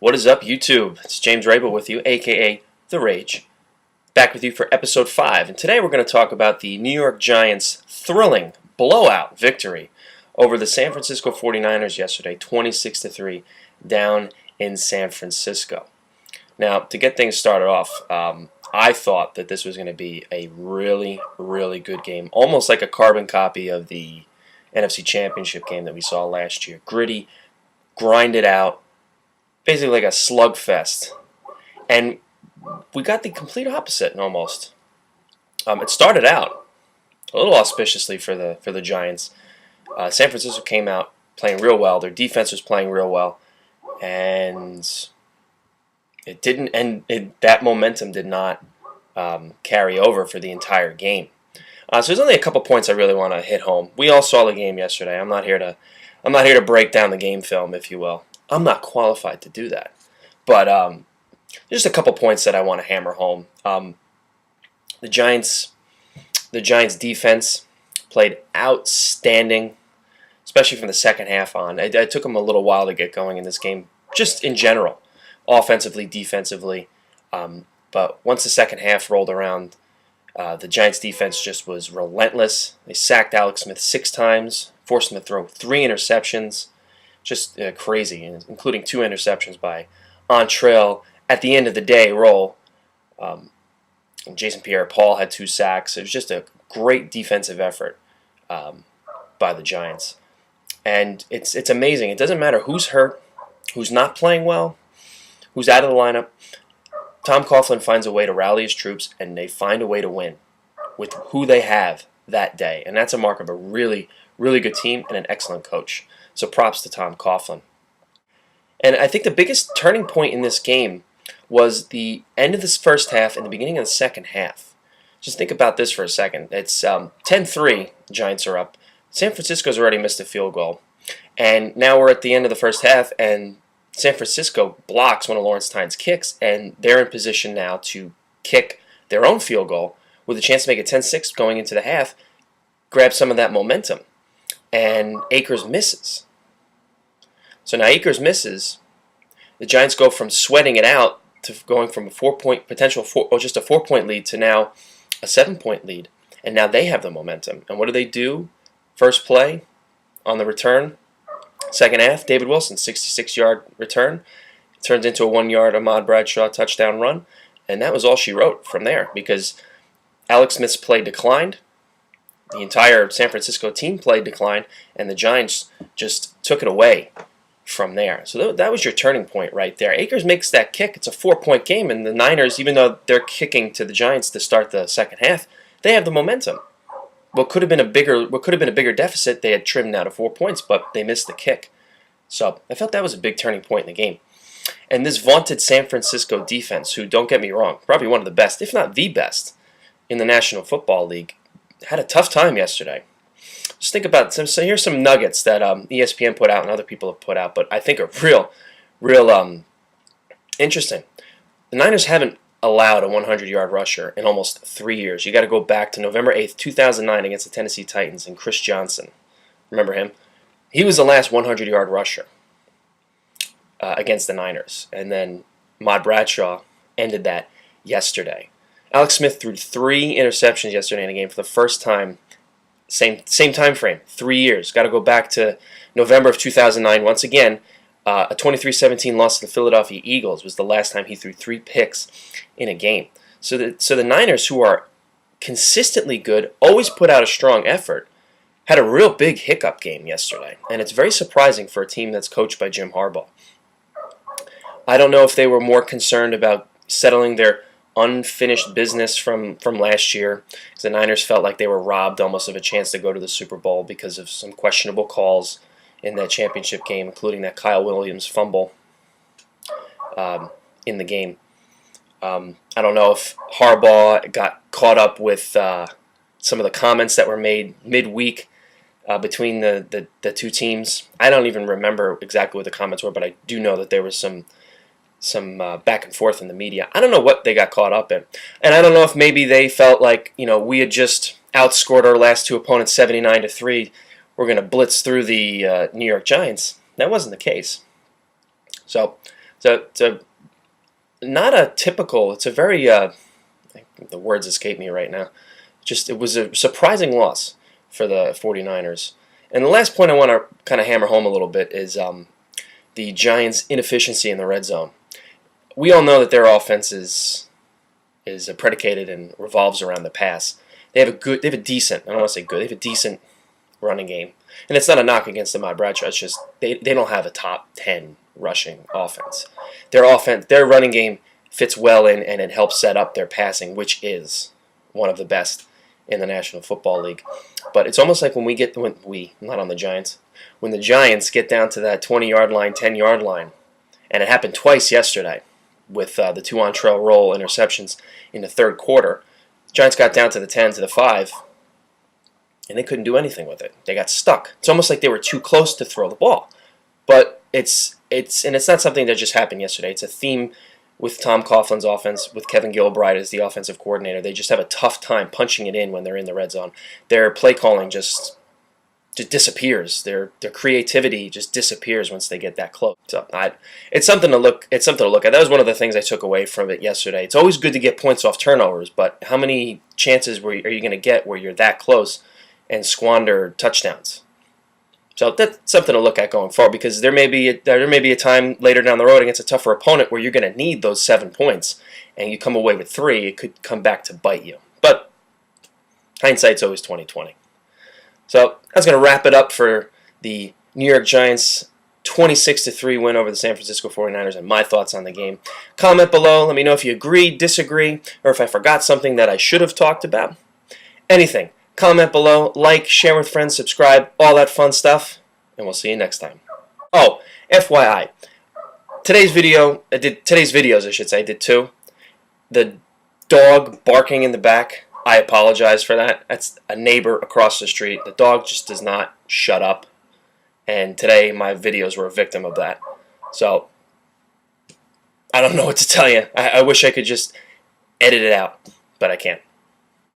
What is up, YouTube? It's James Wrabel with you, aka The Rage, back with you for episode 5. And today we're going to talk about the New York Giants' thrilling blowout victory over the San Francisco 49ers yesterday, 26-3, down in San Francisco. Now, to get things started off, I thought that this was going to be a really, really good game, almost like a carbon copy of the NFC Championship game that we saw last year. Gritty, grinded out, basically like a slugfest. And we got the complete opposite almost. It started out a little auspiciously for the Giants. San Francisco came out playing real well. Their defense was playing real well. And it didn't, and that momentum did not carry over for the entire game. So there's only a couple points I really want to hit home. We all saw the game yesterday. I'm not here to break down the game film, if you will. I'm not qualified to do that. But just a couple points that I want to hammer home. The Giants defense played outstanding, especially from the second half on. It took them a little while to get going in this game, just in general, offensively, defensively. But once the second half rolled around, the Giants defense just was relentless. They sacked Alex Smith 6 times, forced him to throw 3 interceptions. Just crazy, including 2 interceptions by on-trail, at the end of the day, role. Jason Pierre-Paul had 2 sacks. It was just a great defensive effort by the Giants. And it's amazing. It doesn't matter who's hurt, who's not playing well, who's out of the lineup. Tom Coughlin finds a way to rally his troops, and they find a way to win with who they have that day. And that's a mark of a really, really good team and an excellent coach. So props to Tom Coughlin. And I think the biggest turning point in this game was the end of this first half and the beginning of the second half. Just think about this for a second. It's 10-3, the Giants are up. San Francisco's already missed a field goal. And now we're at the end of the first half, and San Francisco blocks one of Lawrence Tynes' kicks, and they're in position now to kick their own field goal with a chance to make it 10-6 going into the half, grab some of that momentum. And Akers misses. So now Akers misses. The Giants go from sweating it out to going from a 4-point potential, just a 4-point lead to now a 7-point lead. And now they have the momentum. And what do? First play on the return, second half, David Wilson, 66-yard return. Turns into a 1-yard Ahmad Bradshaw touchdown run. And that was all she wrote from there, because Alex Smith's play declined. The entire San Francisco team play declined, and the Giants just took it away from there. So that was your turning point right there. Akers makes that kick. It's a 4-point game, and the Niners, even though they're kicking to the Giants to start the second half, they have the momentum. What could have been a bigger deficit, they had trimmed now to 4 points, but they missed the kick. So I felt that was a big turning point in the game. And this vaunted San Francisco defense, who, don't get me wrong, probably one of the best, if not the best, in the National Football League, had a tough time yesterday. Just think about it. So here's some nuggets that ESPN put out and other people have put out, but I think are real interesting. The Niners haven't allowed a 100-yard rusher in almost 3 years. You got to go back to November 8th, 2009 against the Tennessee Titans and Chris Johnson. Remember him? He was the last 100-yard rusher against the Niners. And then Ahmad Bradshaw ended that yesterday. Alex Smith threw 3 interceptions yesterday in the game for the first time. Same time frame, 3 years. Got to go back to November of 2009. Once again, a 23-17 loss to the Philadelphia Eagles was the last time he threw 3 picks in a game. So the Niners, who are consistently good, always put out a strong effort, had a real big hiccup game yesterday. And it's very surprising for a team that's coached by Jim Harbaugh. I don't know if they were more concerned about settling their unfinished business from last year, because the Niners felt like they were robbed almost of a chance to go to the Super Bowl because of some questionable calls in that championship game, including that Kyle Williams fumble in the game. I don't know if Harbaugh got caught up with some of the comments that were made midweek between the two teams. I don't even remember exactly what the comments were, but I do know that there was some back and forth in the media. I don't know what they got caught up in. And I don't know if maybe they felt like, we had just outscored our last 2 opponents 79-3. We're going to blitz through the New York Giants. That wasn't the case. So So it's not a typical. It's a very the words escape me right now. It was a surprising loss for the 49ers. And the last point I want to kind of hammer home a little bit is the Giants' inefficiency in the red zone. We all know that their offense is predicated and revolves around the pass. They have a decent, I don't want to say good, they have a decent running game. And it's not a knock against Ahmad Bradshaw, it's just they don't have a top 10 rushing offense. Their running game fits well in, and it helps set up their passing, which is one of the best in the National Football League. But it's almost like when not on the Giants, when the Giants get down to that 20-yard line, 10-yard line, and it happened twice yesterday with the two Entrell Roll interceptions in the third quarter. Giants got down to the 10, to the 5, and they couldn't do anything with it. They got stuck. It's almost like they were too close to throw the ball. But it's not something that just happened yesterday. It's a theme with Tom Coughlin's offense, with Kevin Gilbride as the offensive coordinator. They just have a tough time punching it in when they're in the red zone. Their play calling just disappears. Their creativity just disappears once they get that close. So it's something to look at. That was one of the things I took away from it yesterday. It's always good to get points off turnovers, but how many chances are you going to get where you're that close and squander touchdowns? So that's something to look at going forward, because there may be a time later down the road against a tougher opponent where you're going to need those 7 points, and you come away with 3. It could come back to bite you. But hindsight's always 20/20. So that's going to wrap it up for the New York Giants 26-3 win over the San Francisco 49ers and my thoughts on the game. Comment below. Let me know if you agree, disagree, or if I forgot something that I should have talked about. Anything. Comment below, like, share with friends, subscribe, all that fun stuff, and we'll see you next time. Oh, FYI, today's videos, I did 2. The dog barking in the back, I apologize for that. That's a neighbor across the street. The dog just does not shut up, and today my videos were a victim of that. So, I don't know what to tell you. I wish I could just edit it out, but I can't.